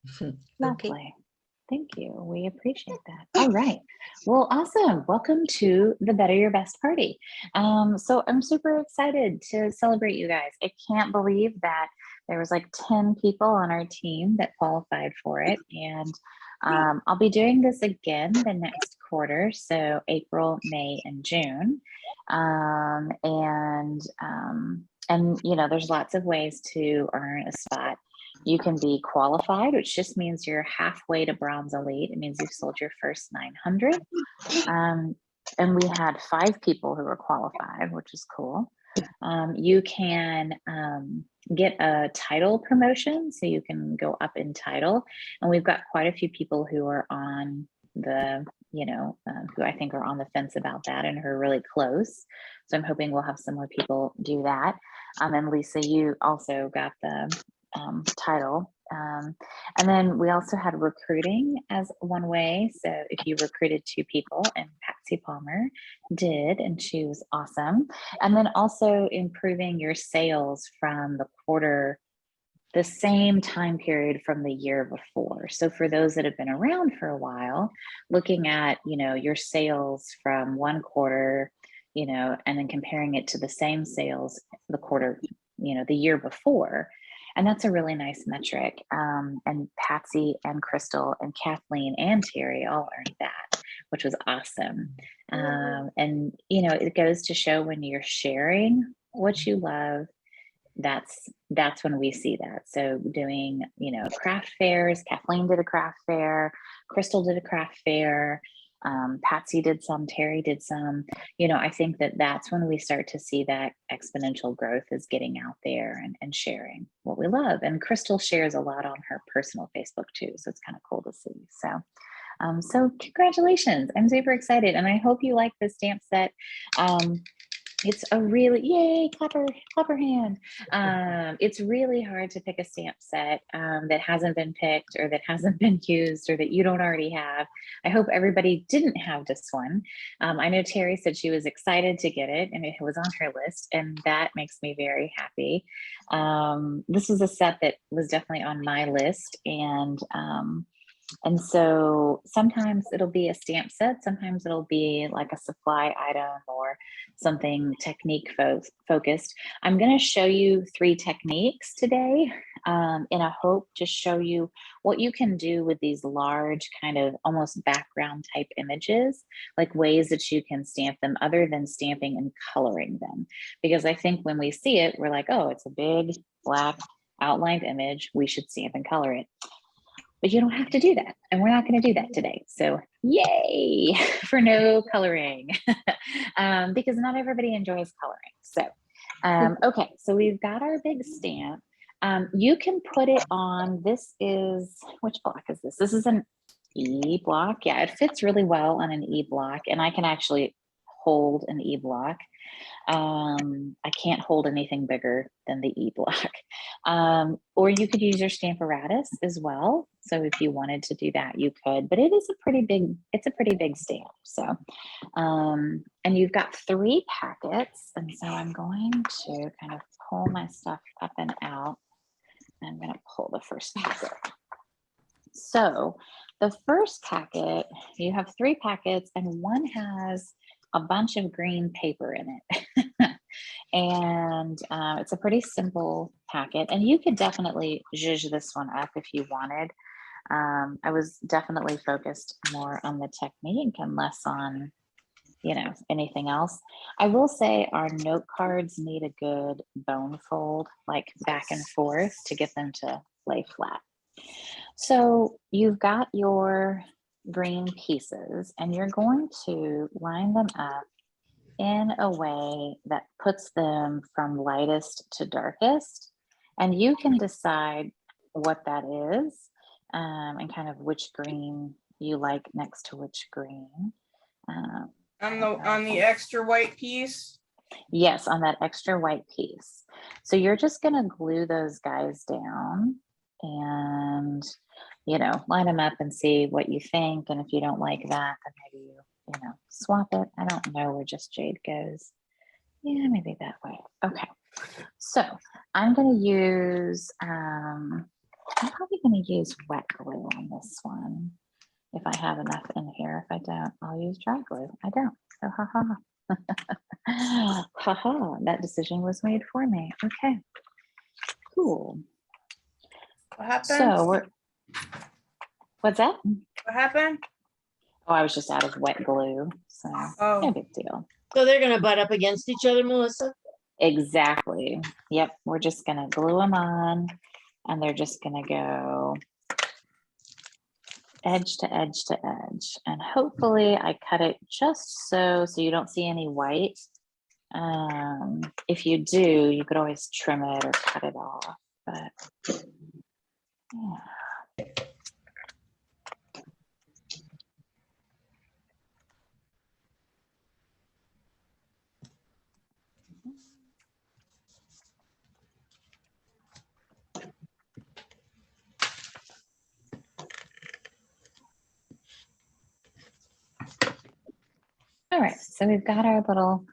Okay. Lovely. Thank you. We appreciate that. All right. Well, awesome. Welcome to the Better Your Best party. So I'm super excited to celebrate you guys. I can't believe that there was like 10 people on our team that qualified for it. And I'll be doing this again the next quarter. So April, May, and June. And you know, there's lots of ways to earn a spot. You can be qualified, which just means you're halfway to bronze elite. It means you've sold your first 900. And we had 5 people who were qualified, which is cool. You can get a title promotion, so you can go up in title. And we've got quite a few people who are on the, who I think are on the fence about that and who are really close. So I'm hoping we'll have some more people do that. And Lisa, you also got the title. And then we also had recruiting as one way. So if you recruited 2 people, and Patsy Palmer did, and she was awesome. And then also improving your sales from the quarter, the same time period from the year before. So for those that have been around for a while, looking at, your sales from one quarter, and then comparing it to the same sales the quarter, the year before. And that's a really nice metric. And Patsy and Crystal and Kathleen and Terry all earned that, which was awesome. And, it goes to show when you're sharing what you love, that's when we see that. So doing, craft fairs, Kathleen did a craft fair, Crystal did a craft fair, Patsy did some, Terry did some, I think that's when we start to see that exponential growth is getting out there and sharing what we love. And Crystal shares a lot on her personal Facebook too. So it's kind of cool to see. So congratulations. I'm super excited. And I hope you like the stamp set. It's a really, yay, clap her hand. It's really hard to pick a stamp set that hasn't been picked or that hasn't been used or that you don't already have. I hope everybody didn't have this one. I know Terry said she was excited to get it and it was on her list, and that makes me very happy. This was a set that was definitely on my list, and so sometimes it'll be a stamp set, sometimes it'll be like a supply item or something technique focused. I'm going to show you 3 techniques today in a hope to show you what you can do with these large kind of almost background type images, like ways that you can stamp them other than stamping and coloring them. Because I think when we see it, we're like, oh, it's a big black outlined image, we should stamp and color it. But you don't have to do that. And we're not going to do that today. So yay for no coloring because not everybody enjoys coloring. So, okay, so we've got our big stamp. You can put it on, which block is this? This is an E block. Yeah, it fits really well on an E block, and I can actually hold an E block. I can't hold anything bigger than the E block. Or you could use your Stamparatus as well. So if you wanted to do that, you could, but it's a pretty big stamp. So, and you've got 3 packets. And so I'm going to kind of pull my stuff up and out. I'm going to pull the first packet. So the first packet, you have 3 packets and one has a bunch of green paper in it. And it's a pretty simple packet, and you could definitely zhuzh this one up if you wanted. I was definitely focused more on the technique and less on, anything else. I will say our note cards need a good bone fold, like back and forth, to get them to lay flat. So you've got your green pieces and you're going to line them up in a way that puts them from lightest to darkest. And you can decide what that is and kind of which green you like next to which green. On the extra white piece? Yes, on that extra white piece. So you're just going to glue those guys down and, line them up and see what you think. And if you don't like that, then maybe you swap it. I don't know where Just Jade goes. Yeah, maybe that way. Okay. So I'm going to use I'm probably going to use wet glue on this one. If I have enough in here. If I don't, I'll use dry glue. I don't. So haha. That decision was made for me. Okay. Cool. What happened? So what's that? What happened? Oh, I was just out of wet glue. So no big deal. So they're gonna butt up against each other, Melissa? Exactly. Yep. We're just gonna glue them on and they're just gonna go edge to edge to edge. And hopefully I cut it just so you don't see any white. If you do, you could always trim it or cut it off, but yeah. All right, so we've got our little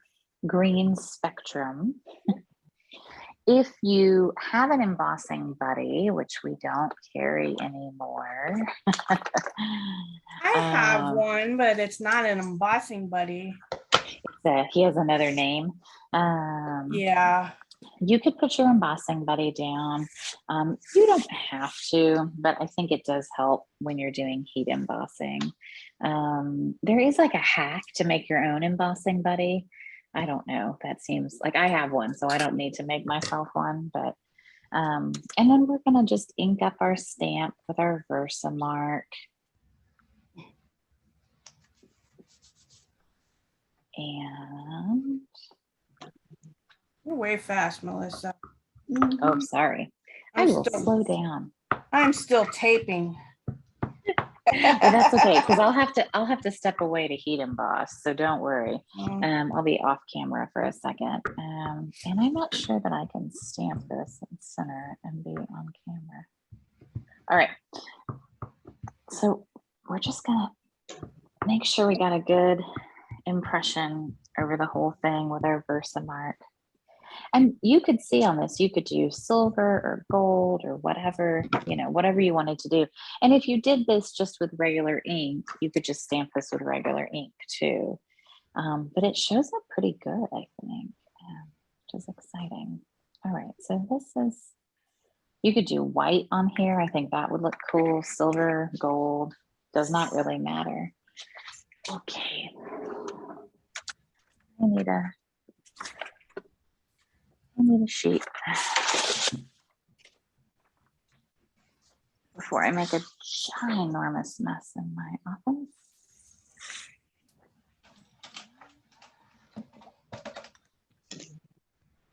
green spectrum. If you have an embossing buddy, which we don't carry anymore. I have one, but it's not an embossing buddy. He has another name. Yeah. You could put your embossing buddy down. You don't have to, but I think it does help when you're doing heat embossing. There is like a hack to make your own embossing buddy. I don't know. That seems like I have one, so I don't need to make myself one. But and then we're gonna just ink up our stamp with our Versamark. And You're way fast, Melissa. oh, sorry. I will slow down. I'm still taping. Well, that's okay, because I'll have to step away to heat emboss, so don't worry. I'll be off camera for a second. And I'm not sure that I can stamp this in center and be on camera. All right. So we're just gonna make sure we got a good impression over the whole thing with our Versamark. And you could see on this, you could do silver or gold or whatever, whatever you wanted to do. And if you did this just with regular ink, you could just stamp this with regular ink too. But it shows up pretty good, I think, which is exciting. All right, so this is, you could do white on here. I think that would look cool. Silver, gold, does not really matter. Okay. I need a sheet before I make a ginormous mess in my office.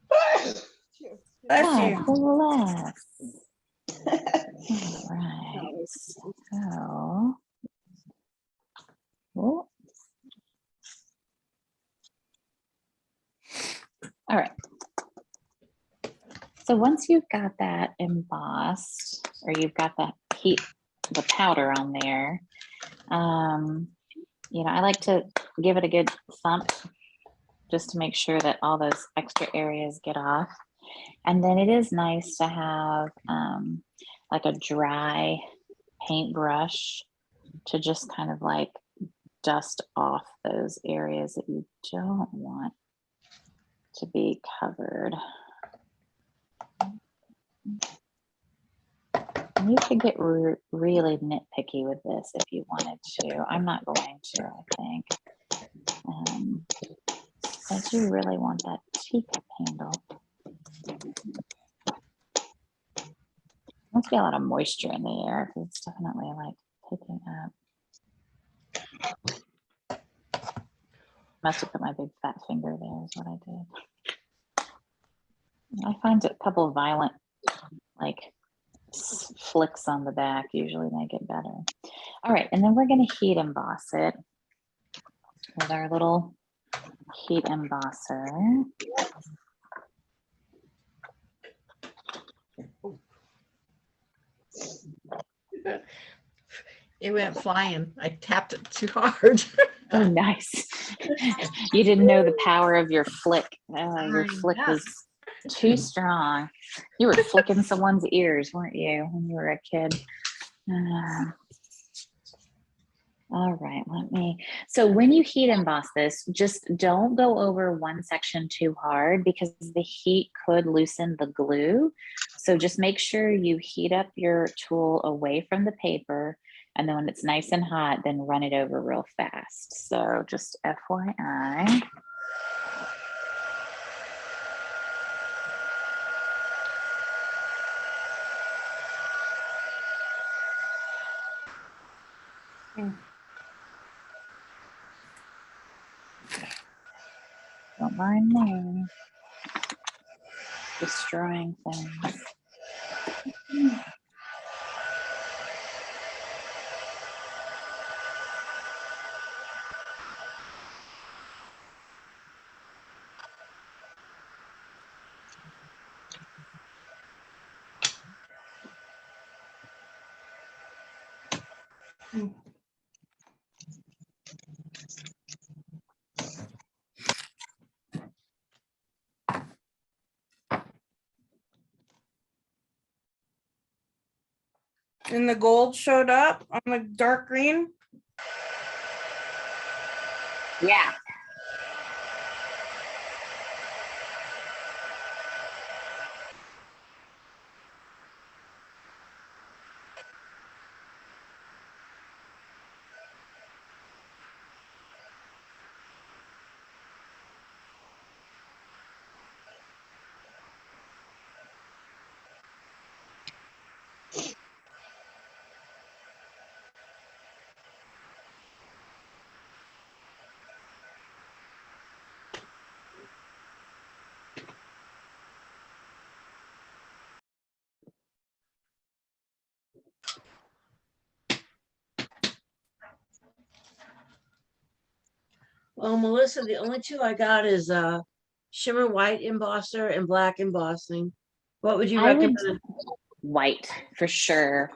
Bless you. Bless. All right. So, oh. All right. So once you've got that embossed, or you've got the powder on there, I like to give it a good thump just to make sure that all those extra areas get off. And then it is nice to have like a dry paintbrush to just kind of like dust off those areas that you don't want to be covered. And you could get really nitpicky with this if you wanted to. I'm not going to, I think. I do really want that teacup handle. Must be a lot of moisture in the air because it's definitely like picking up. Must have put my big fat finger there is what I did. I find a couple of violent like flicks on the back usually make it better. All right, and then we're going to heat emboss it with our little heat embosser. It went flying. I tapped it too hard. Oh, nice. You didn't know the power of your flick. Your flick was Too strong. You were flicking someone's ears, weren't you, when you were a kid? All right, so when you heat emboss this, just don't go over one section too hard because the heat could loosen the glue. So just make sure you heat up your tool away from the paper, and then when it's nice and hot, then run it over real fast. So just FYI. Don't mind me destroying things. And the gold showed up on the dark green. Yeah. Well, Melissa, the only two I got is shimmer white embosser and black embossing. What would you I would recommend? white for sure.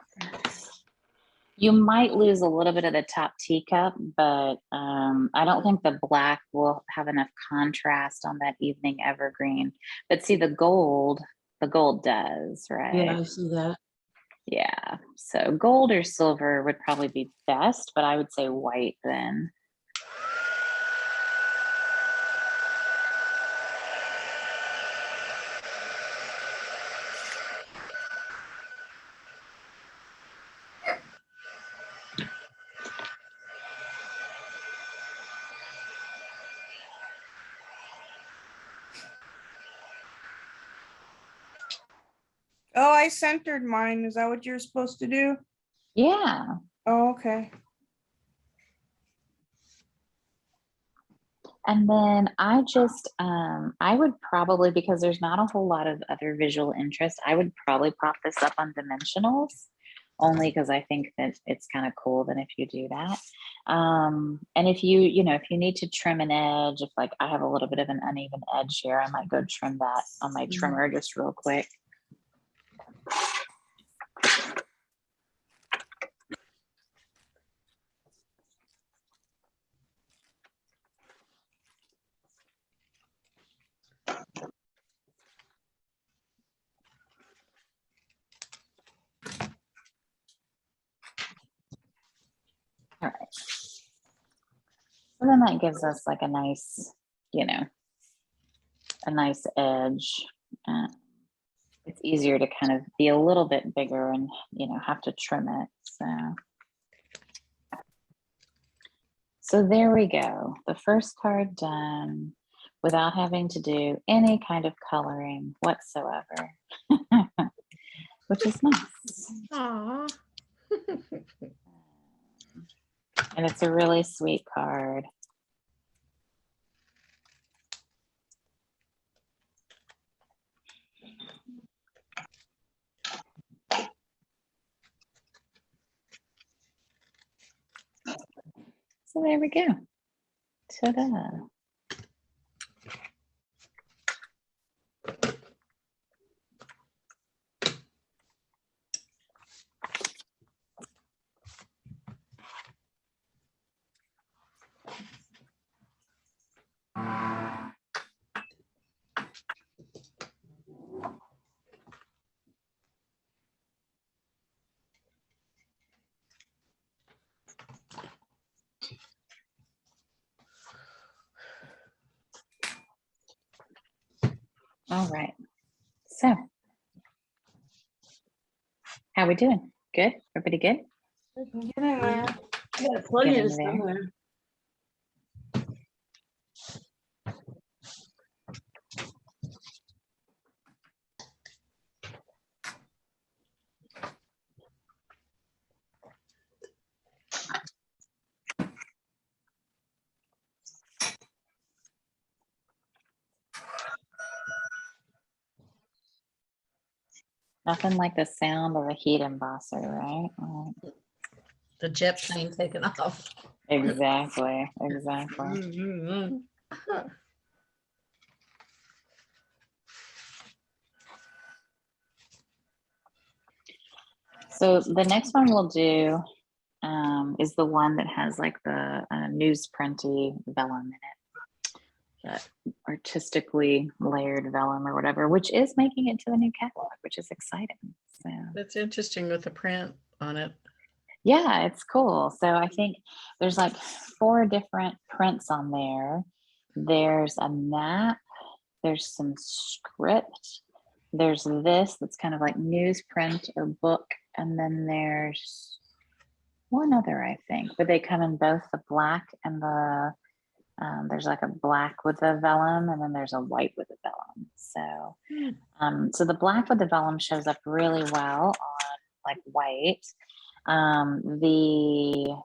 You might lose a little bit of the top teacup, but I don't think the black will have enough contrast on that evening evergreen. But see, the gold does, right? Yeah, I see that. Yeah, so gold or silver would probably be best, but I would say white then. Oh, I centered mine. Is that what you're supposed to do? Yeah. Oh, okay. And then I just, I would probably, because there's not a whole lot of other visual interest, I would probably prop this up on dimensionals, only because I think that it's kind of cool then if you do that. And if if you need to trim an edge, if like I have a little bit of an uneven edge here, I might go trim that on my trimmer just real quick. All right. So then that gives us like a nice, a nice edge. It's easier to kind of be a little bit bigger and, have to trim it. So there we go. The first card done without having to do any kind of coloring whatsoever, which is nice. Aww. And it's a really sweet card. So there we go. Ta-da. All right. So, how we doing? Good? Everybody good? Get in there. Yeah, plug Get in in there. somewhere. Nothing like the sound of a heat embosser, right? The jet plane taking off. Exactly. Exactly. Mm. So the next one we'll do is the one that has like the newsprinty vellum in it. That artistically layered vellum or whatever, which is making it to the new catalog, which is exciting. So That's interesting with the print on it. yeah, it's cool. So I think there's like 4 different prints on there. There's a map, there's some script, there's this that's kind of like newsprint or book, and then there's one other, I think, but they come in both the black and the there's like a black with the vellum, and then there's a white with the vellum. So so the black with the vellum shows up really well on like white. The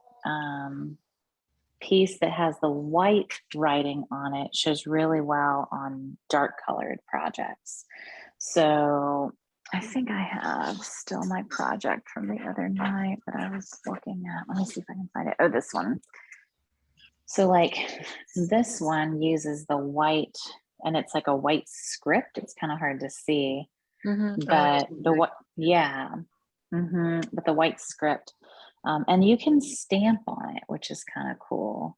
piece that has the white writing on it shows really well on dark colored projects. So I think I have still my project from the other night that I was looking at. Let me see if I can find it. Oh, this one. So like this one uses the white, and it's like a white script. It's kind of hard to see, but the what? Yeah, but the white script, and you can stamp on it, which is kind of cool.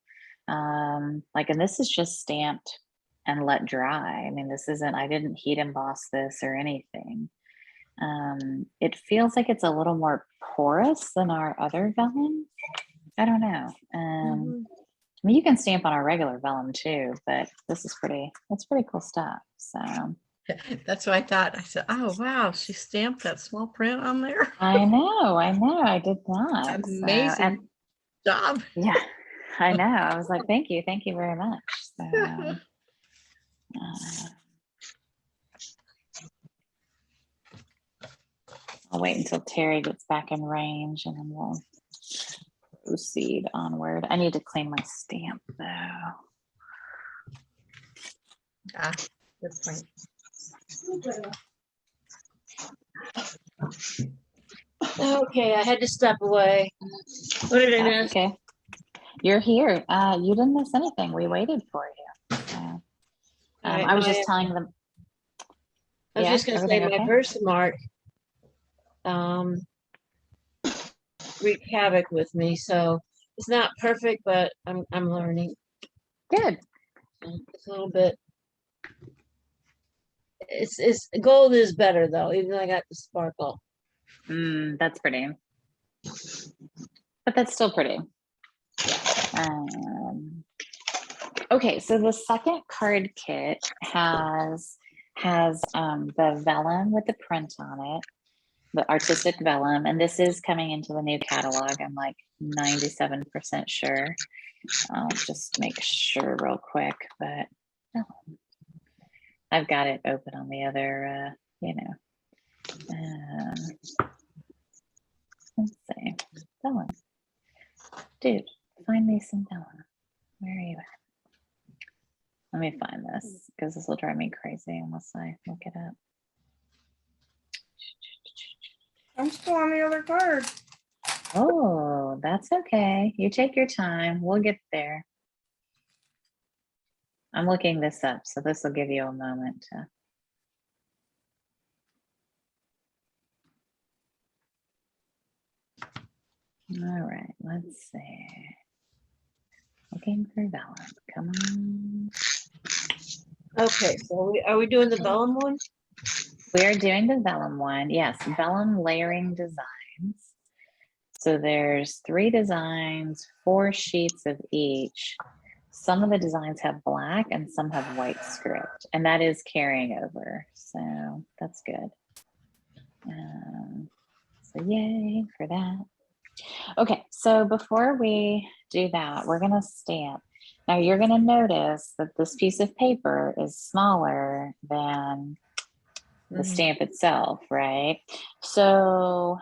Like, and this is just stamped and let dry. I mean, this isn't. I didn't heat emboss this or anything. It feels like it's a little more porous than our other vellum. I don't know. I mean, you can stamp on our regular vellum too, but this is that's pretty cool stuff. So That's what I thought. I said, oh, wow, she stamped that small print on there. I know, I did not. Amazing job. Yeah, I know. I was like, thank you very much. So, I'll wait until Terry gets back in range, and then we'll proceed onward. I need to clean my stamp though. Ah, good point. Okay, I had to step away. What did I That's miss? okay. You're here. You didn't miss anything. We waited for you. So, All right, I was just telling them. I was Yeah, just gonna say everything my okay? birthmark wreaked havoc with me, so it's not perfect, but I'm learning. Good. It's a little bit. It's gold is better though, even though I got the sparkle. That's pretty. But that's still pretty. Okay, so the second card kit has the vellum with the print on it, the artistic vellum, and this is coming into the new catalog. I'm like 97% sure. I'll just make sure real quick, but I've got it open on the other, let's see, vellum. Dude, find me some vellum. Where are you at? Let me find this because this will drive me crazy unless I look it up. I'm still on the other card. Oh, that's okay. You take your time. We'll get there. I'm looking this up, so this will give you a moment to. All right, let's see. Looking for vellum. Come on. Okay, so are we doing the vellum one? We are doing the vellum one. Yes, vellum layering designs. So there's 3 designs, 4 sheets of each. some of the designs have black and some have white script, and that is carrying over. So that's good. So yay for that. Okay, so before we do that, we're gonna stamp. Now you're gonna notice that this piece of paper is smaller than the stamp itself, right? So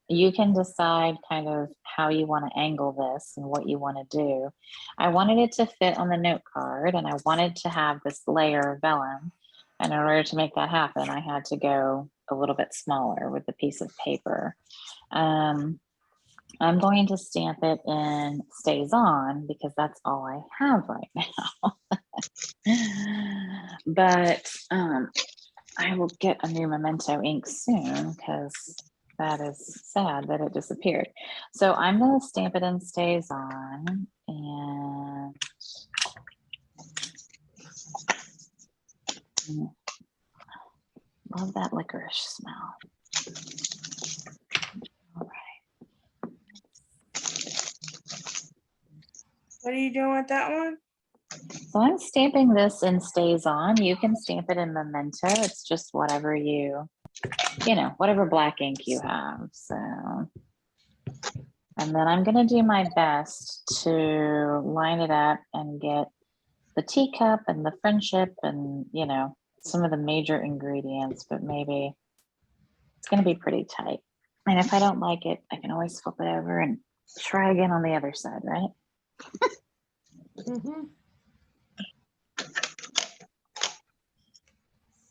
you can decide kind of how you want to angle this and what you want to do. I wanted it to fit on the note card, and I wanted to have this layer of vellum. And in order to make that happen, I had to go a little bit smaller with the piece of paper. I'm going to stamp it in Stays On because that's all I have right now. But I will get a new Memento ink soon because that is sad that it disappeared. So I'm going to stamp it in Stays On, and love that licorice smell. All right. What are you doing with that one? So I'm stamping this in Stays On. You can stamp it in Memento. It's just whatever you know, whatever black ink you have. So, and then I'm going to do my best to line it up and get the teacup and the friendship and, you know, some of the major ingredients, but maybe it's going to be pretty tight. And if I don't like it, I can always flip it over and try again on the other side, right? Mhm.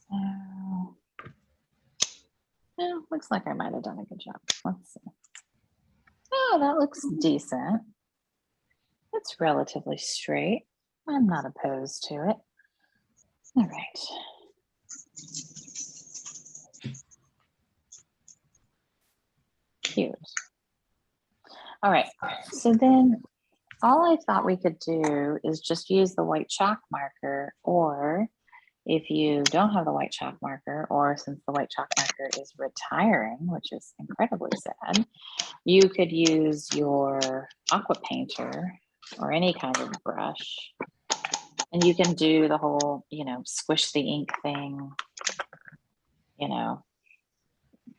So, well, looks like I might have done a good job. Let's see. Oh, that looks decent. It's relatively straight. I'm not opposed to it. All right. Cute. All right. So then all I thought we could do is just use the white chalk marker, or if you don't have the white chalk marker, or since the white chalk marker is retiring, which is incredibly sad, you could use your aqua painter or any kind of brush, and you can do the whole, you know, squish the ink thing, you know,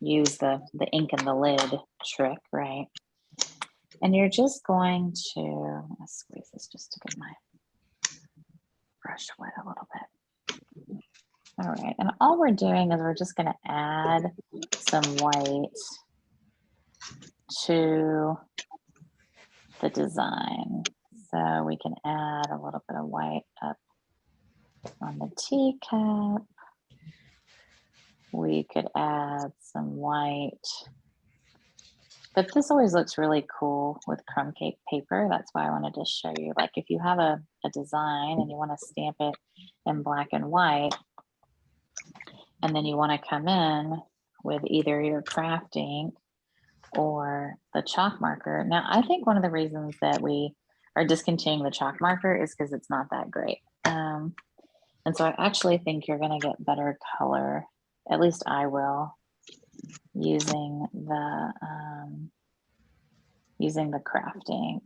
use the ink in the lid trick, right? And you're just going to, let's squeeze this just to get my brush wet a little bit. All right, and all we're doing is we're just going to add some white to the design. So we can add a little bit of white up on the teacup. We could add some white, but this always looks really cool with crumb cake paper. That's why I wanted to show you, like if you have a design and you want to stamp it in black and white, and then you want to come in with either your craft ink or the chalk marker. Now, I think one of the reasons that we are discontinuing the chalk marker is because it's not that great. And so I actually think you're going to get better color, at least I will, using the craft ink.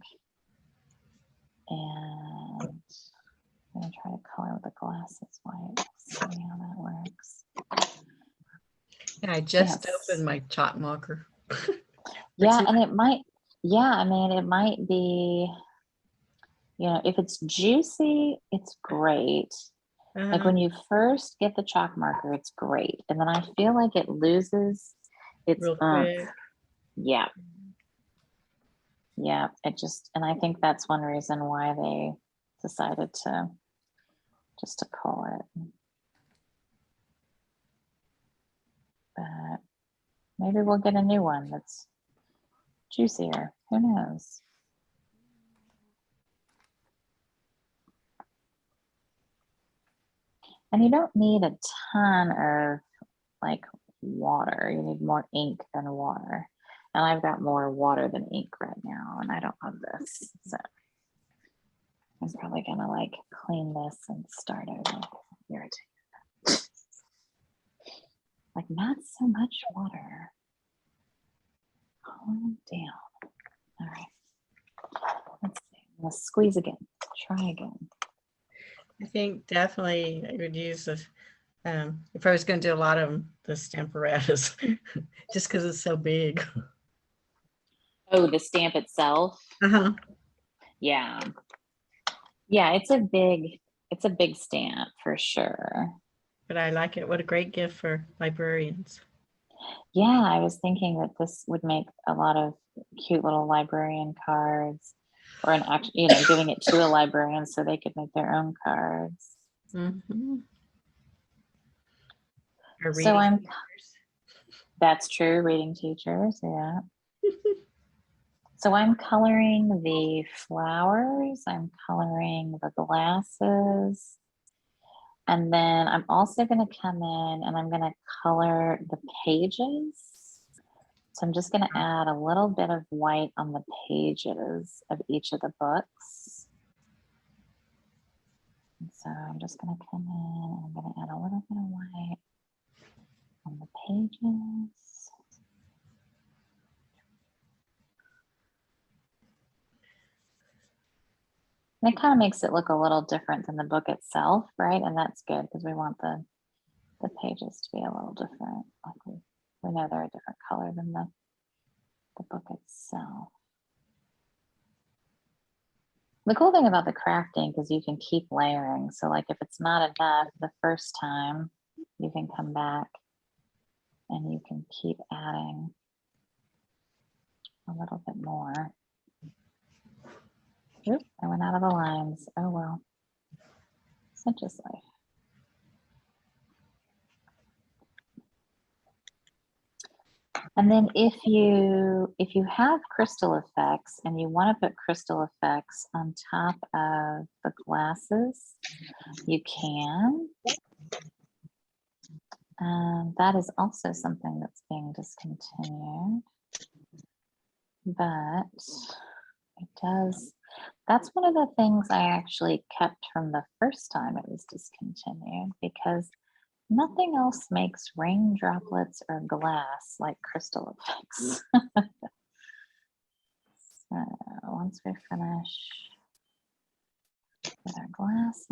And I'm going to try to color with the glasses white. See how that works. Yeah, I just Yes. opened my chalk marker. Yeah, and it might, yeah, I mean, it might be, you know, if it's juicy, it's great. Like when you first get the chalk marker, it's great. And then I feel like it loses its Real quick. Yeah. Yeah, it just, and I think that's one reason why they decided to just to call it. But maybe we'll get a new one that's juicier. Who knows? And you don't need a ton of like water. You need more ink than water. And I've got more water than ink right now, and I don't have this. So I'm probably gonna like clean this and start over. Irritated. Like not so much water. Calm down. All right. Let's see. Let's squeeze again. Try again. I think definitely I would use the, if I was going to do a lot of them, the Stamparatus, just because it's so big. Oh, the stamp itself. Uh-huh. Yeah. Yeah, it's a big stamp for sure. But I like it. What a great gift for librarians. Yeah, I was thinking that this would make a lot of cute little librarian cards, or an act, giving it to a librarian so they could make their own cards. Mhm. Or So reading. that's true, reading teachers, yeah. So I'm coloring the flowers, I'm coloring the glasses, and then I'm also going to come in and I'm going to color the pages. So I'm just going to add a little bit of white on the pages of each of the books. And so I'm just going to come in and I'm going to add a little bit of white on the pages. And it kind of makes it look a little different than the book itself, right? And that's good because we want the pages to be a little different. Like we know they're a different color than the book itself. The cool thing about the crafting is you can keep layering. So like if it's not enough the first time, you can come back and you can keep adding a little bit more. Oop, I went out of the lines. Oh well, such is life. And then if you have crystal effects and you want to put crystal effects on top of the glasses, you can. That is also something that's being discontinued. But it does, that's one of the things I actually kept from the first time it was discontinued, because nothing else makes rain droplets or glass like crystal effects. So once we finish with our glasses,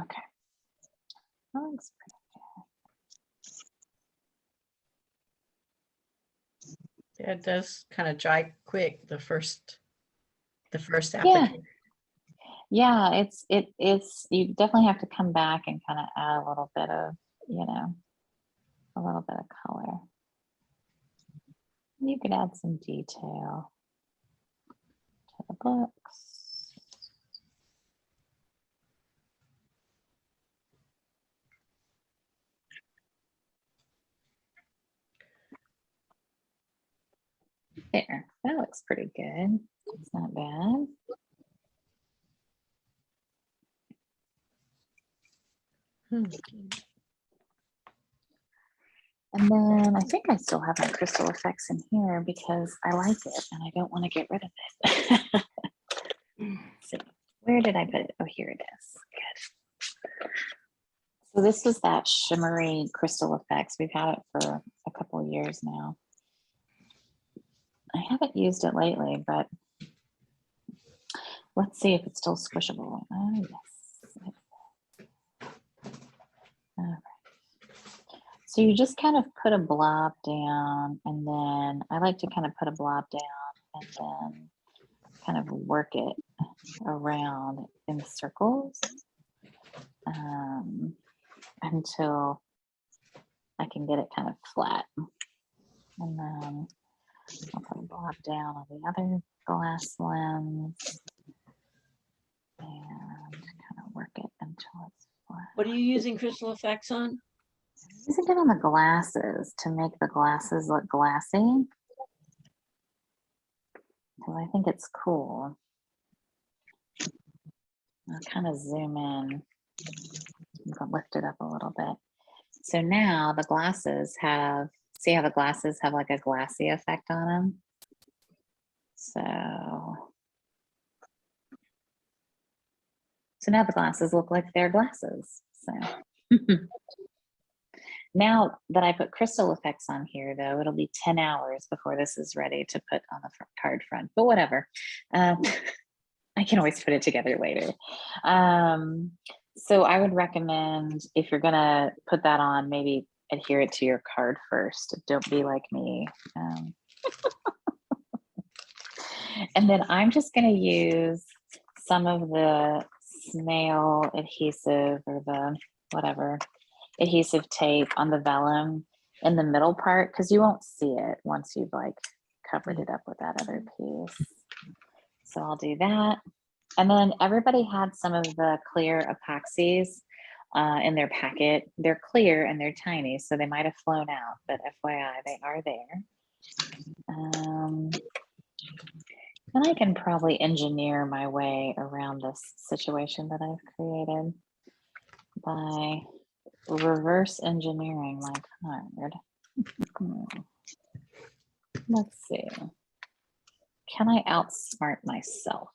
okay, that looks pretty Yeah, it does kind of dry quick the first Yeah. application. Yeah, it's you definitely have to come back and kind of add a little bit of, a little bit of color. You could add some detail to the books. There, that looks pretty good. It's not bad. And then I think I still have my crystal effects in here because I like it and I don't want to get rid of it. So where did I put it? Oh, here it is. Good. So this is that shimmery crystal effects. We've had it for a couple of years now. I haven't used it lately, but let's see if it's still squishable. Oh, yes. All right. So you just kind of put a blob down, and then I like to kind of put a blob down and then kind of work it around in circles until I can get it kind of flat. And then I'll put a blob down on the other glass lens and kind of work it until it's flat. What are you using crystal effects on? Using it on the glasses to make the glasses look glassy. Because I think it's cool. I'll kind of zoom in. I'm going to lift it up a little bit. So now the glasses have, see how the glasses have like a glassy effect on them? So now the glasses look like they're glasses. So now that I put crystal effects on here, though, it'll be 10 hours before this is ready to put on the card front, but whatever. I can always put it together later. So I would recommend, if you're gonna put that on, maybe adhere it to your card first. Don't be like me. And then I'm just gonna use some of the snail adhesive, or the whatever adhesive tape on the vellum in the middle part, because you won't see it once you've like covered it up with that other piece. So I'll do that. And then everybody had some of the clear epoxies in their packet. They're clear and they're tiny, so they might have flown out, but FYI, they are there. And I can probably engineer my way around this situation that I've created by reverse engineering my card. Let's see. Can I outsmart myself?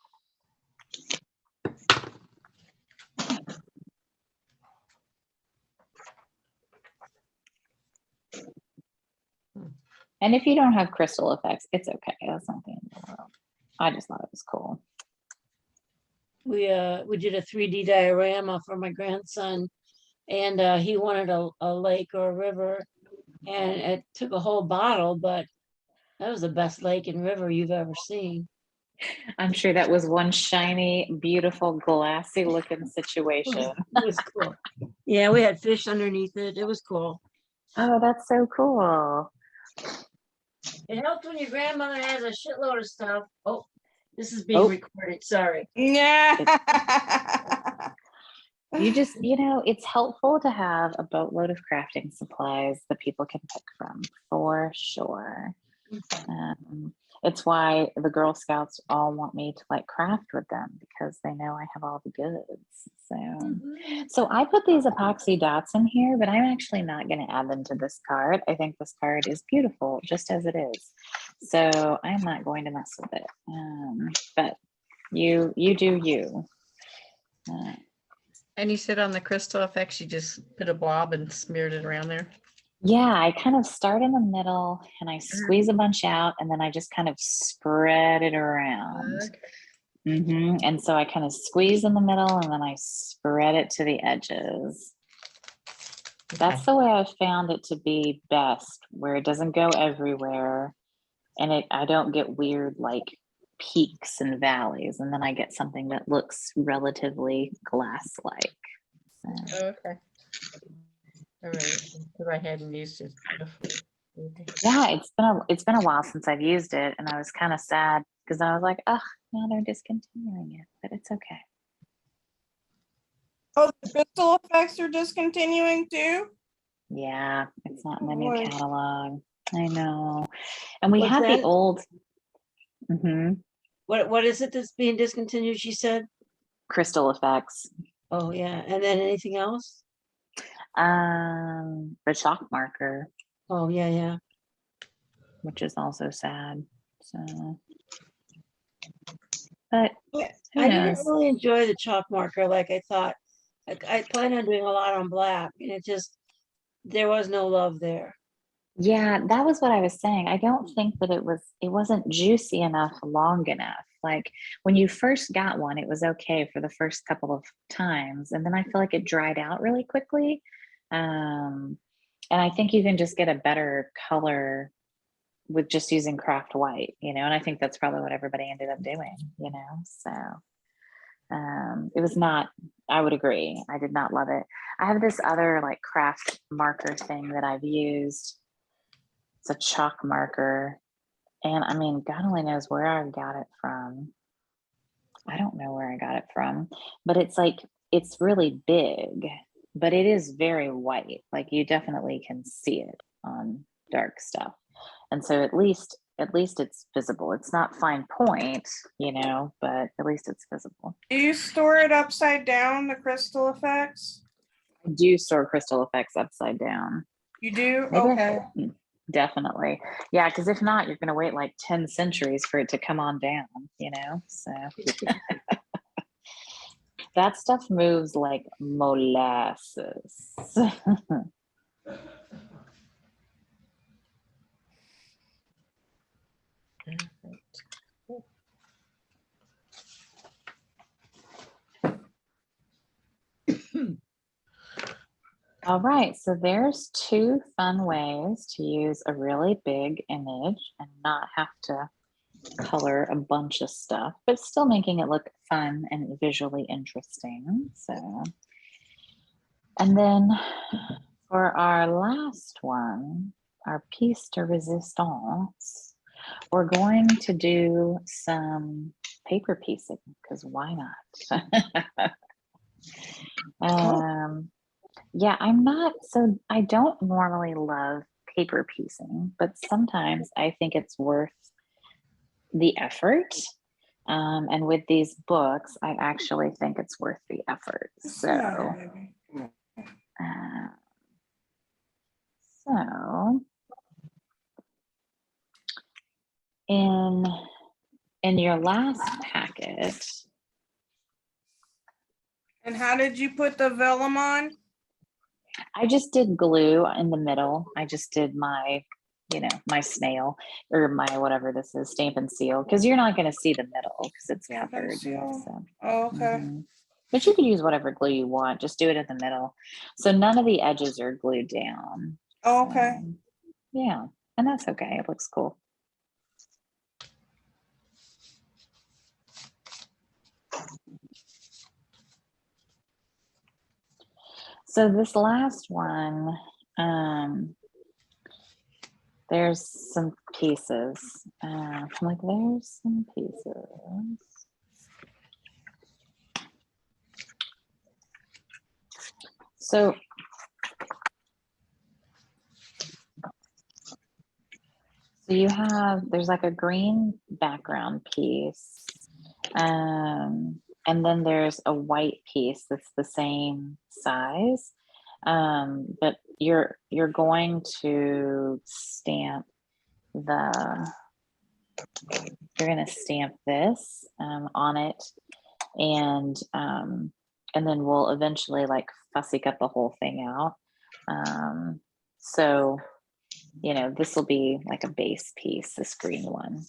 And if you don't have crystal effects, it's okay. That's not the end of the world. I just thought it was cool. We did a 3D diorama for my grandson, and he wanted a lake or a river, and it took a whole bottle, but that was the best lake and river you've ever seen. I'm sure that was one shiny, beautiful, glassy looking situation. It was cool. Yeah, we had fish underneath it. It was cool. Oh, that's so cool. It helps when your grandmother has a shitload of stuff. Oh, this is being recorded. Sorry. Yeah. You just, it's helpful to have a boatload of crafting supplies that people can pick from, for sure. It's why the Girl Scouts all want me to like craft with them, because they know I have all the goods. So I put these epoxy dots in here, but I'm actually not going to add them to this card. I think this card is beautiful just as it is. So I'm not going to mess with it. But you do you. And you said on the crystal effects, you just put a blob and smeared it around there? Yeah, I kind of start in the middle and I squeeze a bunch out, and then I just kind of spread it around. Okay. And so I kind of squeeze in the middle and then I spread it to the edges. That's the way I've found it to be best, where it doesn't go everywhere, and I don't get weird like peaks and valleys, and then I get something that looks relatively glass-like. Okay. All right. Because I hadn't used it before. Yeah, it's been a while since I've used it, and I was kind of sad because I was like, oh, now they're discontinuing it, but it's okay. Oh, the crystal effects are discontinuing too? Yeah, it's not in the Boy. new catalog. I know. And we What's had the that? old What is it that's being discontinued, she said? crystal effects. Oh, yeah. And then anything else? The chalk marker, Oh, yeah. which is also sad. So, but who I didn't knows? really enjoy the chalk marker like I thought. I plan on doing a lot on black, and there was no love there. Yeah, that was what I was saying. I don't think that it wasn't juicy enough long enough. Like when you first got one, it was okay for the first couple of times. And then I feel like it dried out really quickly. And I think you can just get a better color with just using craft white, and I think that's probably what everybody ended up doing, so it was not, I would agree, I did not love it. I have this other like craft marker thing that I've used. It's a chalk marker, and I mean, God only knows where I got it from. I don't know where I got it from, but it's really big, but it is very white. Like you definitely can see it on dark stuff. And so at least it's visible. It's not fine point, but at least it's visible. Do you store it upside down, the crystal effects? I do store crystal effects upside down. You do? Maybe Okay. Definitely. Yeah, because if not, you're going to wait like 10 centuries for it to come on down, so. That stuff moves like molasses. All right, so there's two fun ways to use a really big image and not have to color a bunch of stuff, but still making it look fun and visually interesting. So, and then for our last one, our piece de resistance, we're going to do some paper piecing because why not? Yeah, I don't normally love paper piecing, but sometimes I think it's worth the effort. And with these books, I actually think it's worth the effort. So, in your last packet, And how did you put the vellum on? I just did glue in the middle. I just did my, my snail or my whatever this is, stamp and seal, because you're not going to see the middle because it's Stamp and covered. seal. So. Oh, okay. But you can use whatever glue you want. Just do it in the middle. So none of the edges are glued down. Oh, okay. So, yeah, and that's okay. It looks cool. So this last one, there's some pieces. I'm like, there's some pieces. So there's like a green background piece. And then there's a white piece that's the same size. But you're going to stamp this on it, and then we'll eventually like fussy cut the whole thing out. So this will be like a base piece, this green one.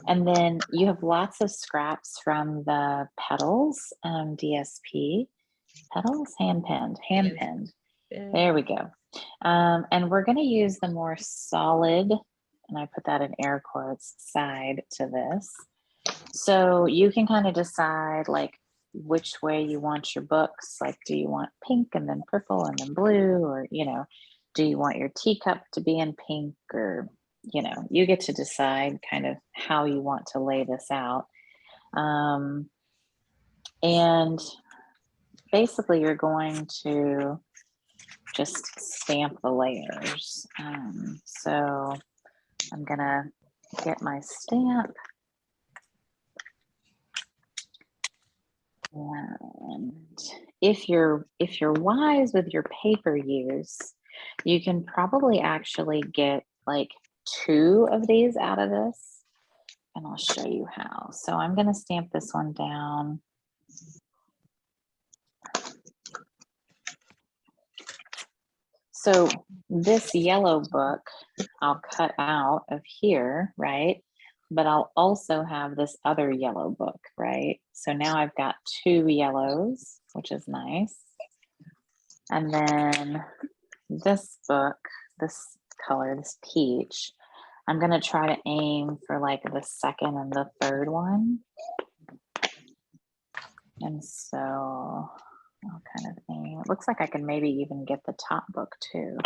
And then you have lots of scraps from the petals, DSP petals, hand pinned. There we go. And we're going to use the more solid, and I put that in air quotes, side to this. So you can kind of decide like which way you want your books. Like, do you want pink and then purple and then blue, or do you want your teacup to be in pink, or you get to decide kind of how you want to lay this out. And basically you're going to just stamp the layers. So I'm gonna get my stamp. And if you're wise with your paper use, you can probably actually get like 2 of these out of this, and I'll show you how. So I'm going to stamp this one down. So this yellow book I'll cut out of here, right? But I'll also have this other yellow book, right? So now I've got 2 yellows, which is nice. And then this book, this color, this peach, I'm going to try to aim for like the second and the third one. And so I'll kind of aim. It looks like I can maybe even get the top book too.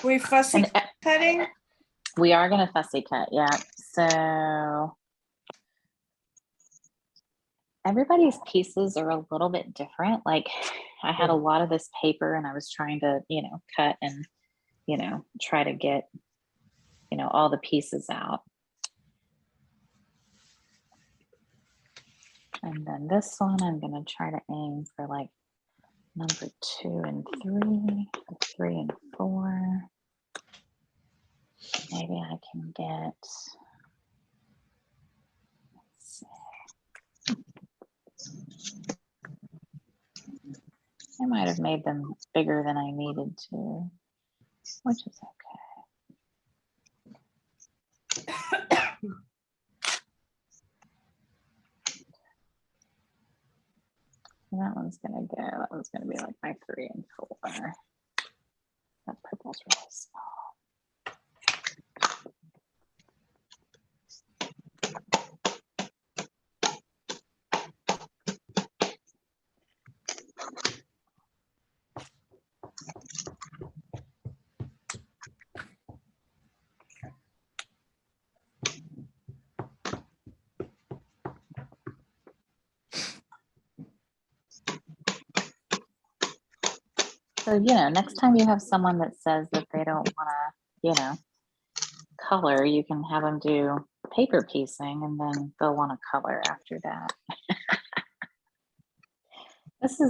We fussy cutting? We are going to fussy cut, yeah. So everybody's pieces are a little bit different. Like I had a lot of this paper and I was trying to, cut and, try to get, all the pieces out. And then this one, I'm going to try to aim for like number 2 and 3, 3 and 4. Maybe I can get, let's see. I might have made them bigger than I needed to, which is okay. And that one's gonna go, that one's gonna be like my 3 and 4. That purple's really small. So, you know, next time you have someone that says that they don't want to, you know, color, you can have them do paper piecing and then they'll want to color after that. This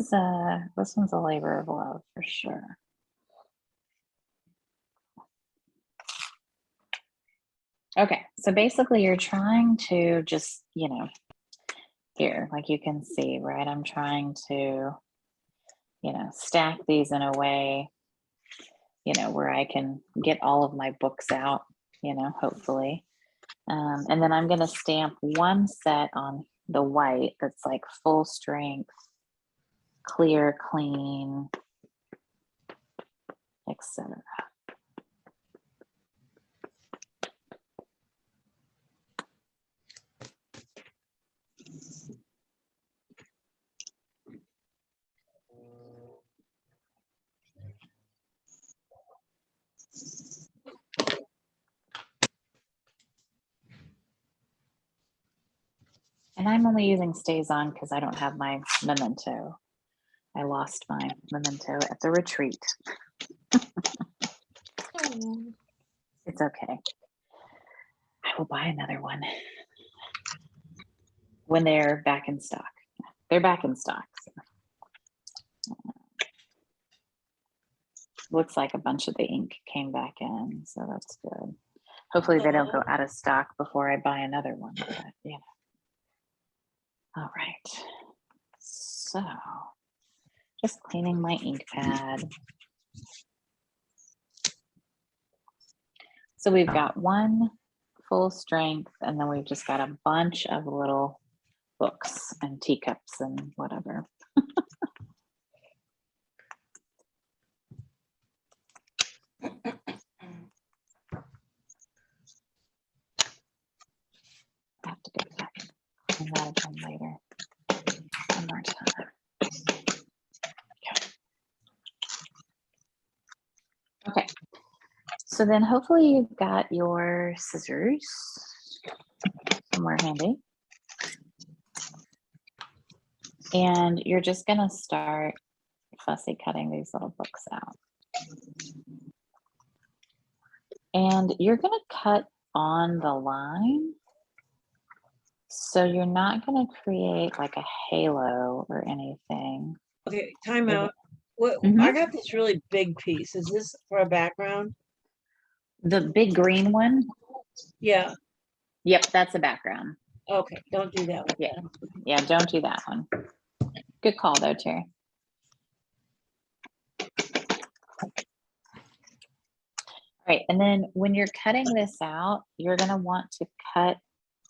one's a labor of love for sure. Okay, so basically you're trying to just, you know, here, like you can see, right? I'm trying to, you know, stack these in a way, you know, where I can get all of my books out, you know, hopefully. And then I'm going to stamp one set on the white that's like full strength, clear, clean, etc. And I'm only using Stays On because I don't have my memento. I lost my memento at the retreat. It's okay. I will buy another one when they're back in stock. They're back in stock. So. Looks like a bunch of the ink came back in, so that's good. Hopefully they don't go out of stock before I buy another one. But, yeah. All right. So just cleaning my ink pad. So we've got one full strength, and then we've just got a bunch of little books and teacups and whatever. I have to go back and clean that again later. One more time. Okay. So then hopefully you've got your scissors somewhere handy. And you're just going to start fussy cutting these little books out. And you're going to cut on the line. So you're not going to create like a halo or anything. Okay, time out. What, Mhm. I got this really big piece. Is this for a background? The big green one? Yeah. Yep, that's a background. Okay, don't do that one. Yeah. Yeah, don't do that one. Good call though, Terry. All right, and then when you're cutting this out, you're going to want to cut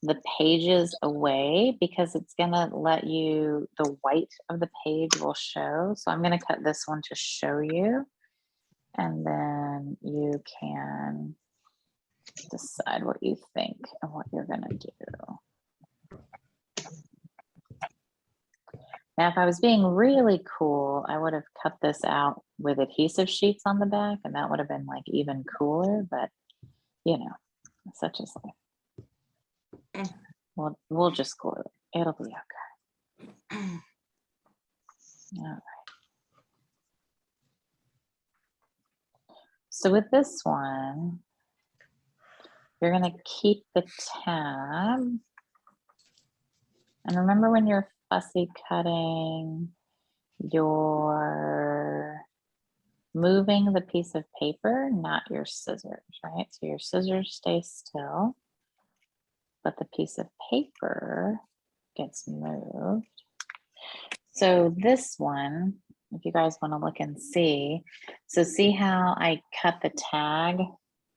the pages away because it's going to let you, the white of the page will show. So I'm going to cut this one to show you, and then you can decide what you think and what you're going to do. Now, if I was being really cool, I would have cut this out with adhesive sheets on the back, and that would have been like even cooler, but you know, such is life. We'll just glue it. It'll be okay. All right. So with this one, you're going to keep the tab. And remember, when you're fussy cutting, you're moving the piece of paper, not your scissors, right? So your scissors stay still, but the piece of paper gets moved. So this one, if you guys want to look and see. So see how I cut the tag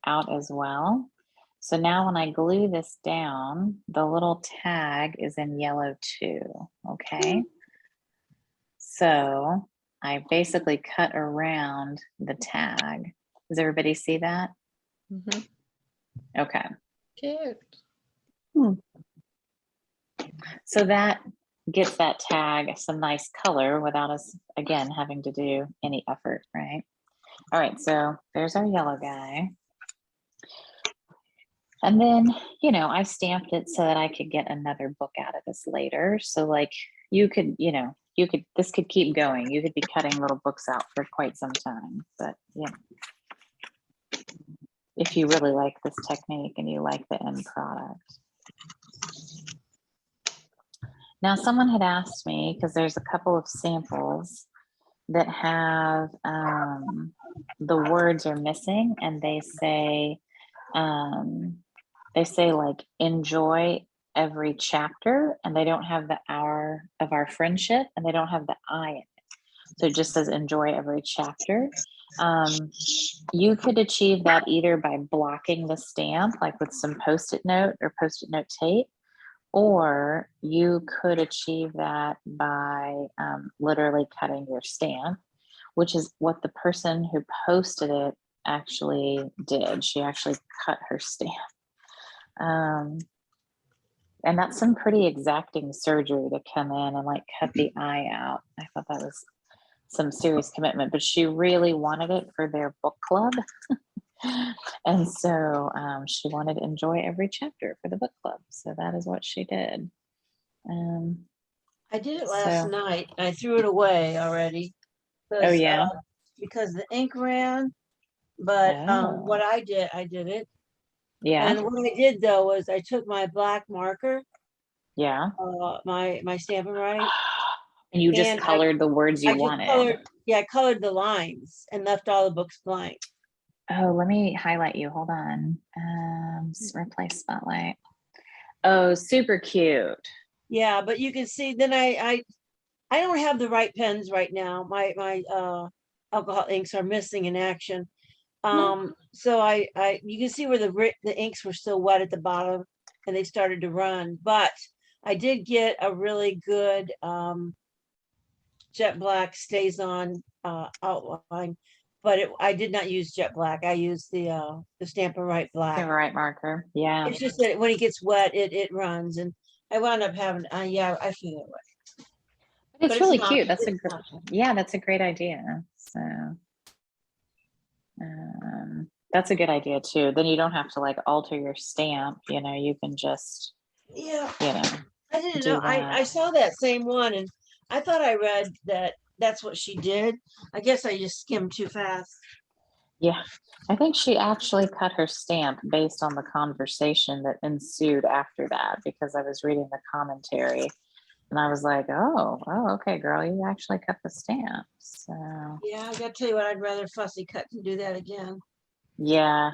out as well? So now when I glue this down, the little tag is in yellow too, okay? So I basically cut around the tag. Does everybody see that? Mhm. Okay. Cute. So that gets that tag some nice color without us, again, having to do any effort, right? All right, so there's our yellow guy. And then, you know, I stamped it so that I could get another book out of this later. So like you could, you know, this could keep going. You could be cutting little books out for quite some time, but yeah. If you really like this technique and you like the end product. Now, someone had asked me, because there's a couple of samples that have the words are missing, and they say like enjoy every chapter, and they don't have the hour of our friendship, and they don't have the I in it. So it just says enjoy every chapter. You could achieve that either by blocking the stamp, like with some Post-it note or Post-it note tape, or you could achieve that by literally cutting your stamp, which is what the person who posted it actually did. She actually cut her stamp. And that's some pretty exacting surgery to come in and like cut the eye out. I thought that was some serious commitment, but she really wanted it for their book club. And so she wanted to enjoy every chapter for the book club. So that is what she did. I did it last night. I threw it away already. Oh yeah. Because the ink ran. But what I did it. Yeah. And what I did though was I took my black marker. Yeah. My Stampin' Right. And you just colored the words you wanted. I colored the lines and left all the books blank. Oh, let me highlight you. Hold on. Replace spotlight. Oh, super cute. Yeah, but you can see then I don't have the right pens right now. My alcohol inks are missing in action. So you can see where the inks were still wet at the bottom and they started to run, but I did get a really good jet black stays on outline, but I did not use jet black. I used the Stampin' Right black. Stampin' Right marker. Yeah. It's just that when it gets wet, it runs, and I wound up having yeah, I feel it. It's really cute. That's a great idea. So that's a good idea too. Then you don't have to like alter your stamp, you know, you can just, yeah, you know. I didn't know. I saw that same one and I thought I read that that's what she did. I guess I just skimmed too fast. Yeah, I think she actually cut her stamp based on the conversation that ensued after that, because I was reading the commentary and I was like, oh, okay, girl, you actually cut the stamp. So yeah, I gotta tell you what, I'd rather fussy cut than do that again. Yeah,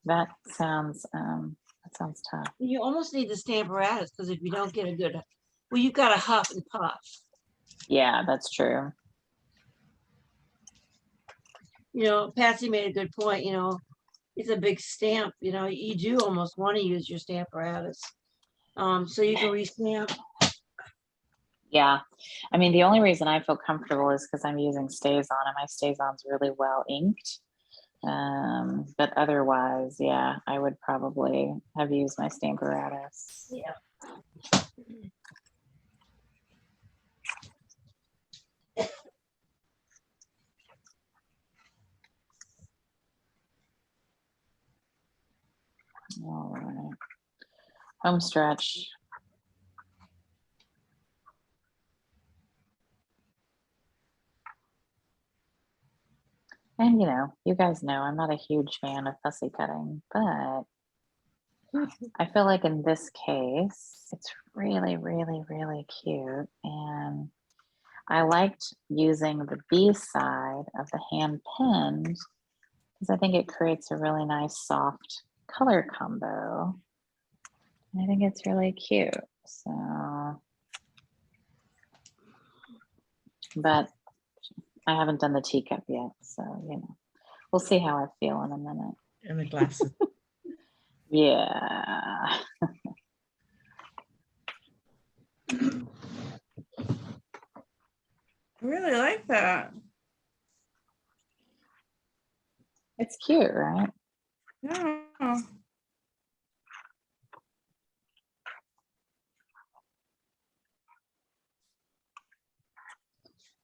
that sounds tough. You almost need the Stamparatus because if you don't get a good, well, you've got to huff and puff. Yeah, that's true. You know, Patsy made a good point. You know, it's a big stamp. You know, you do almost want to use your Stamparatus, so you can restamp. Yeah, I mean, the only reason I feel comfortable is because I'm using StazOn and my StazOn's really well inked. But otherwise, yeah, I would probably have used my Stamparatus. Yeah. All right. Home stretch. And you know, you guys know I'm not a huge fan of fussy cutting, but I feel like in this case, it's really, really, really cute. And I liked using the B side of the hand pinned because I think it creates a really nice soft color combo. I think it's really cute. So, but I haven't done the teacup yet, so you know, we'll see how I feel in a minute. And the glasses. Yeah. I really like that. It's cute, right? Yeah.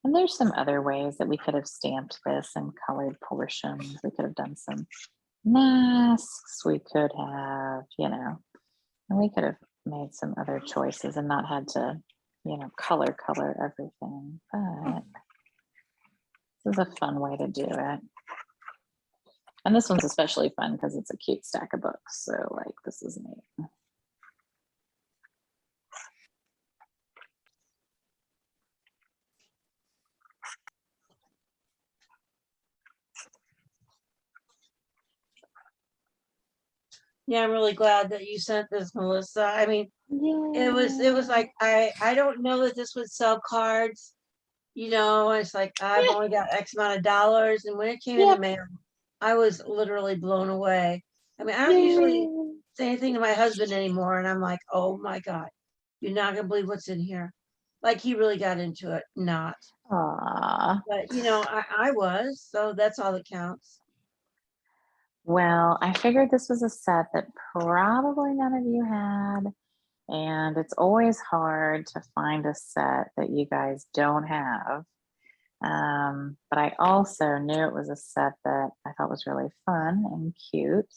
And there's some other ways that we could have stamped this in colored portions. We could have done some masks. We could have, you know, and we could have made some other choices and not had to, you know, color everything. But this is a fun way to do it. And this one's especially fun because it's a cute stack of books. So like, this is neat. Yeah, I'm really glad that you sent this, Melissa. I mean, it was like, I don't know that this would sell cards. You know, it's like, I've only got X amount of dollars. And when it came in the mail, I was literally blown away. I mean, I don't usually say anything to my husband anymore. And I'm like, oh my God, you're not gonna believe what's in here. Like he really got into it, not. Aww. But you know, I was, so that's all that counts. Well, I figured this was a set that probably none of you had. And it's always hard to find a set that you guys don't have. But I also knew it was a set that I thought was really fun and cute.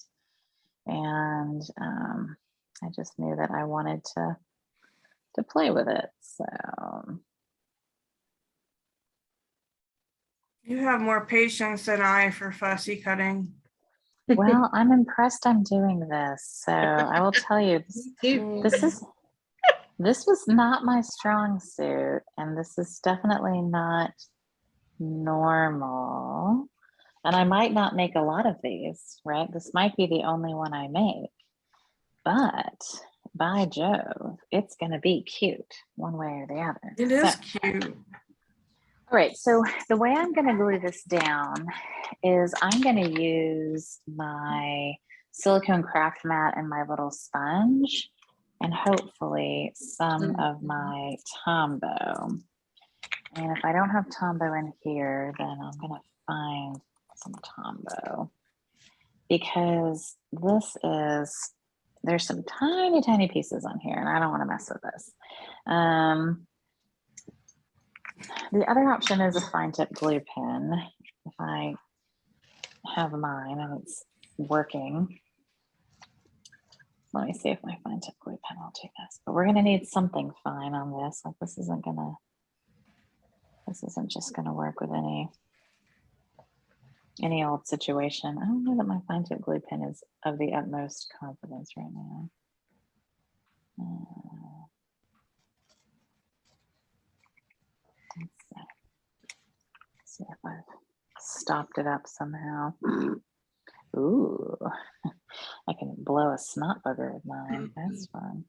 And I just knew that I wanted to play with it. So You have more patience than I for fussy cutting. well, I'm impressed I'm doing this. So I will tell you, this was not my strong suit, and this is definitely not normal. And I might not make a lot of these, right? This might be the only one I make, but by Jove, it's going to be cute one way or the other. It is cute. All right, so the way I'm going to glue this down is I'm going to use my silicone craft mat and my little sponge, and hopefully some of my Tombow. And if I don't have Tombow in here, then I'm going to find some Tombow, because there's some tiny pieces on here and I don't want to mess with this. The other option is a fine tip glue pen. If I have mine and it's working. Let me see if my fine tip glue pen will do this, but we're going to need something fine on this. Like this isn't just going to work with any old situation. I don't know that my fine tip glue pen is of the utmost confidence right now. Let's see if I've stopped it up somehow. Ooh, I can blow a snot bugger with mine. That's fun.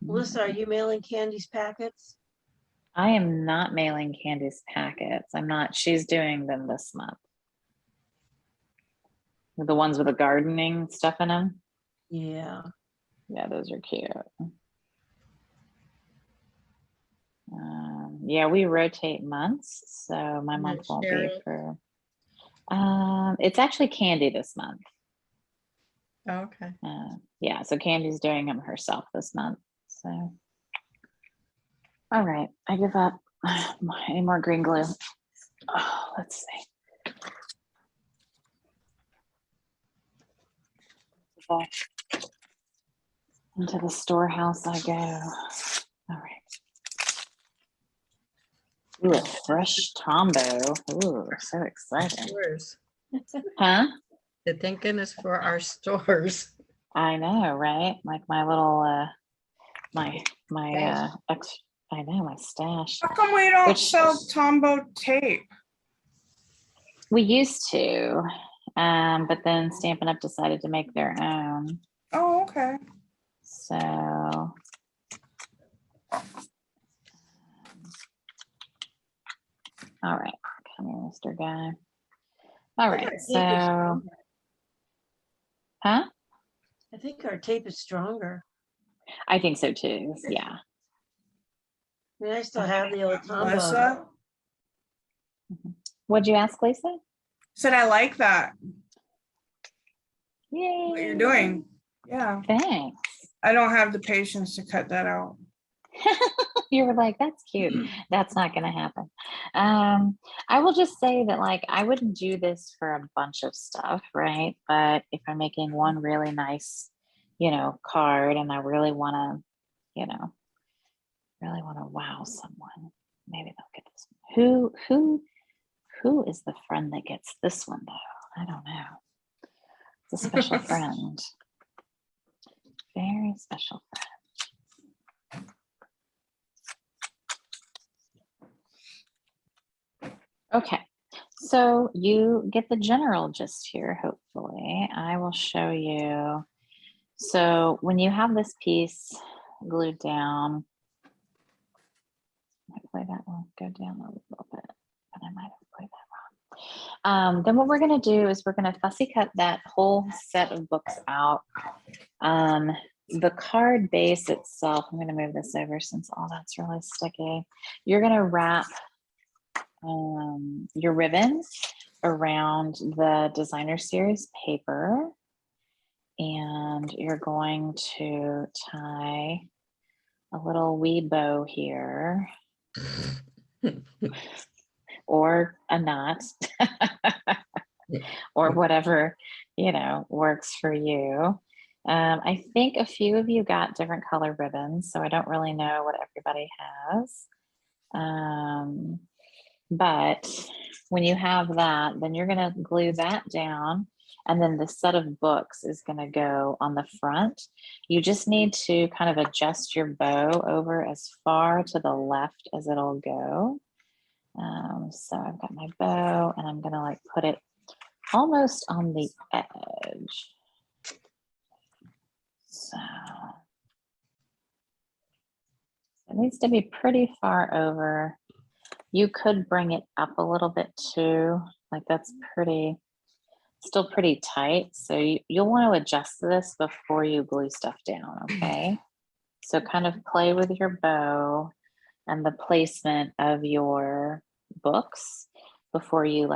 Melissa, are you mailing Candy's packets? I am not mailing Candy's packets. I'm not. She's doing them this month. The ones with the gardening stuff in them. Yeah. Yeah, those are cute. Yeah, we rotate months, so my month won't be for. It's actually Candy this month. Oh, okay. Yeah, so Candy's doing them herself this month. So, all right, I give up. Any more green glue? Oh, let's see. Back into the storehouse I go. All right. Ooh, a fresh Tombow. Ooh, so exciting. Stores. Huh? Thank goodness for our stores. I know, right? Like my little my I know, my stash. How come we don't sell Tombow tape? We used to, but then Stampin' Up decided to make their own. Oh, okay. So faster guy. All I think right, our tape is so, stronger. huh? I think our tape is stronger. I think so too, yeah. I mean, I still have the old Tombow. Melissa What'd you ask, Lisa? said, I like that, Yay. what you're doing. Yeah. Thanks. I don't have the patience to cut that out. You were like, that's cute. That's not going to happen. I will just say that, like, I wouldn't do this for a bunch of stuff, right? But if I'm making one really nice, card, and I really want to, wow someone, maybe they'll get this one. Who is the friend that gets this one though? I don't know. It's a special friend. Very special friend. Okay, so you get the general gist here, hopefully. I will show you. So when you have this piece glued down, hopefully that will go down a little bit, but I might have played that wrong. Then what we're going to do is we're going to fussy cut that whole set of books out. The card base itself, I'm going to move this over since all that's really sticky. You're going to wrap your ribbon around the designer series paper, and you're going to tie a little wee bow here or a knot or whatever works for you. I think a few of you got different color ribbons, so I don't really know what everybody has. But when you have that, then you're going to glue that down, and then the set of books is going to go on the front. You just need to kind of adjust your bow over as far to the left as it'll go. So I've got my bow, and I'm going to put it almost on the edge. So it needs to be pretty far over. You could bring it up a little bit too, that's still pretty tight. So you'll want to adjust this before you glue stuff down, okay? So kind of play with your bow and the placement of your books before you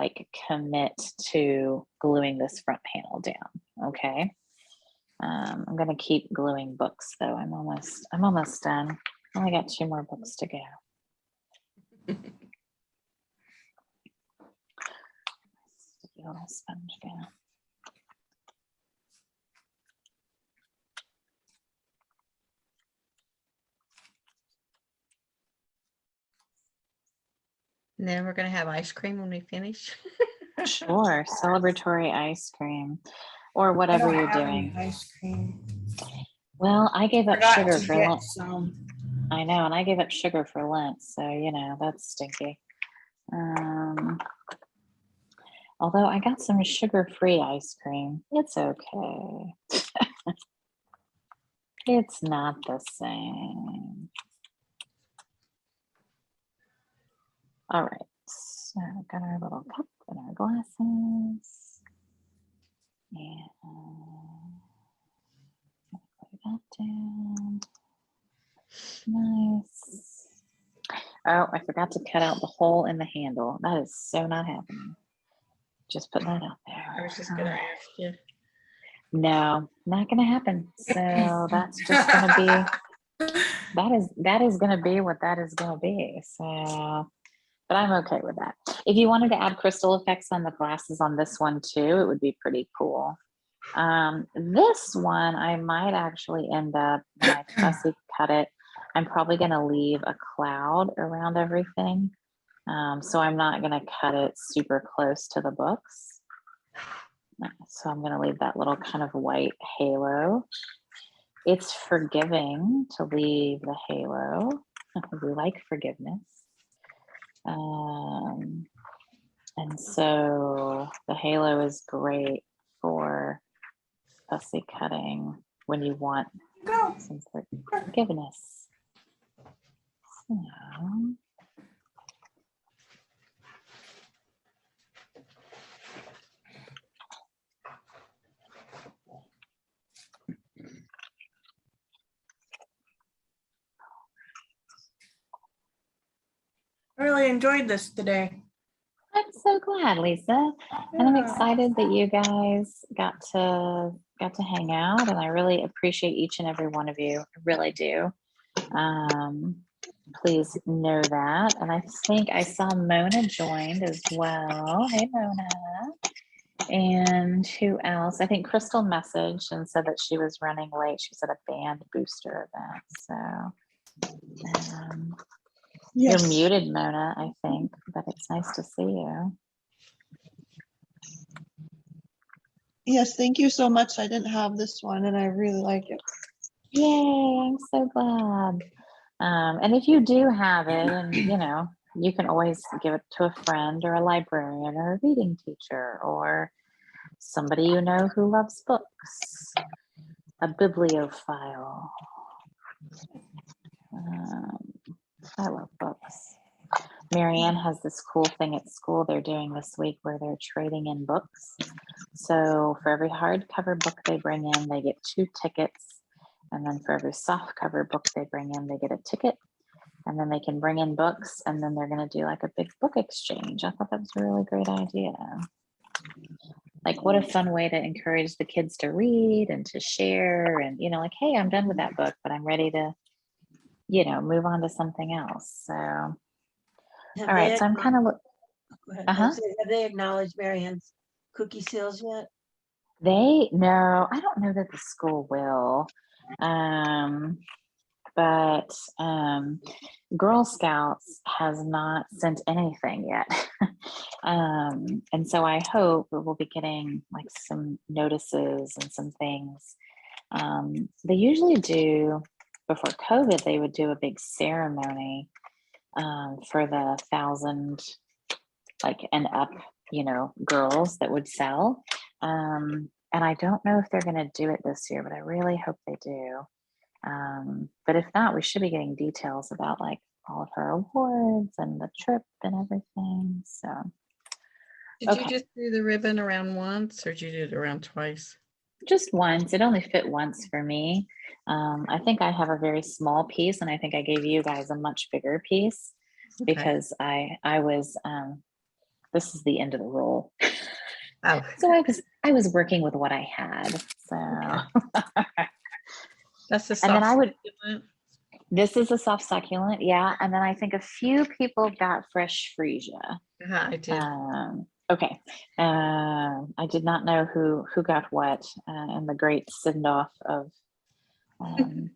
commit to gluing this front panel down, okay? I'm gonna keep gluing books though. I'm almost done. I only got 2 more books to go. Little sponge down. And then we're going to have ice cream when we finish. Sure, celebratory ice cream or whatever you're doing. Ice cream. Well, I gave up Forgot sugar to for get Lent. some. I know, and I gave up sugar for Lent, so that's stinky. Although I got some sugar-free ice cream. It's okay. It's not the same. All right, so we've got our little cup and our glasses. And put that down. Nice. Oh, I forgot to cut out the hole in the handle. That is so not happening. Just putting that out there. I was just going to ask you. No, not going to happen. So that's just going to be, that is going to be what that is going to be. So, but I'm okay with that. If you wanted to add crystal effects on the glasses on this one too, it would be pretty cool. This one, I might actually end up, when I fussy cut it, I'm probably going to leave a cloud around everything. So I'm not going to cut it super close to the books. So I'm going to leave that little kind of white halo. It's forgiving to leave the halo. We like forgiveness. And so the halo is great for fussy cutting when you want some forgiveness. So really enjoyed this today. I'm so glad, Lisa. And I'm Yeah. excited that you guys got to hang out, and I really appreciate each and every one of you. I really do. Please know that. And I think I saw Mona joined as well. Hey, Mona. And who else? I think Crystal messaged and said that she was running late. She's at a band booster event. So Yes. you're muted, Mona, I think, but it's nice to see you. Yes, thank you so much. I didn't have this one and I really like it. Yay, I'm so glad. And if you do have it, and you can always give it to a friend or a librarian or a reading teacher or somebody you know who loves books, a bibliophile. I love books. Marianne has this cool thing at school they're doing this week where they're trading in books. So for every hardcover book they bring in, they get 2 tickets. And then for every softcover book they bring in, they get a ticket. And then they can bring in books, and then they're going to do like a big book exchange. I thought that was a really great idea. Like, what a fun way to encourage the kids to read and to share, and like, hey, I'm done with that book, but I'm ready to move on to something else. So all right, so I'm kind of Go ahead. Have they acknowledged Marianne's cookie sales yet? no, I don't know that the school will. But Girl Scouts has not sent anything yet. And so I hope that we'll be getting like some notices and some things. They usually do, before COVID, they would do a big ceremony for the 1,000 and up, girls that would sell. And I don't know if they're going to do it this year, but I really hope they do. But if not, we should be getting details about like all of her awards and the trip and everything. So Did you just do the ribbon around once, or did you do it around twice? just once. It only fit once for me. I think I have a very small piece, and I think I gave you guys a much bigger piece because I was this is the end of the roll. Oh. So I was working with what I had. So That's the and then I would. succulent. This is a soft succulent, yeah. And then I think a few people got fresh freesia. I did. Okay. I did not know who got what in the great send off of. And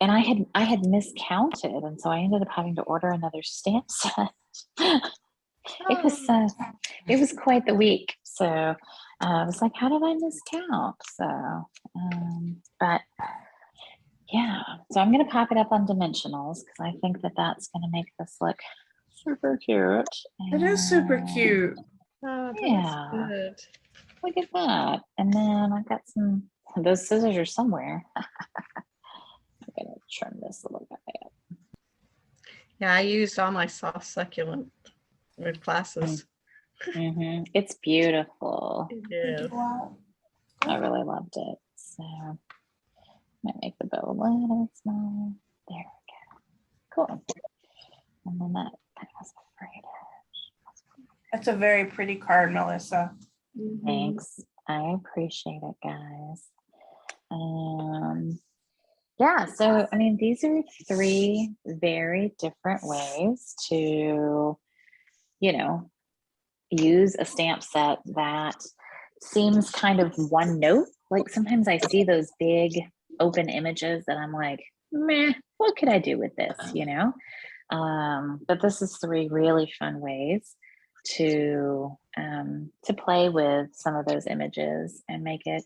I had miscounted, and so I ended up having to order another stamp set. It was quite the week. So I was like, how did I miscount? So, but. Yeah, so I'm going to pop it up on dimensionals because I think that that's going to make this look super cute. It is super cute. Oh, Yeah. good. Look at that. And then I've got those scissors are somewhere. I'm going to trim this a little bit. Yeah, I used all my soft succulent with classes. Mm-hmm. It's beautiful. It is. I really loved it. So might make the bow a little smaller. There we go. Cool. And then that has a frayed edge. That's a very pretty card, Melissa. Thanks. I appreciate it, guys. Yeah, so I mean, these are 3 very different ways to, use a stamp set that seems kind of one note. Like sometimes I see those big open images that I'm like, meh, what could I do with this, But this is 3 really fun ways to play with some of those images and make it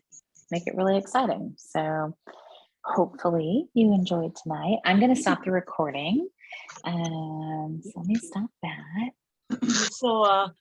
really exciting. So hopefully you enjoyed tonight. I'm going to stop the recording. So let me stop that. So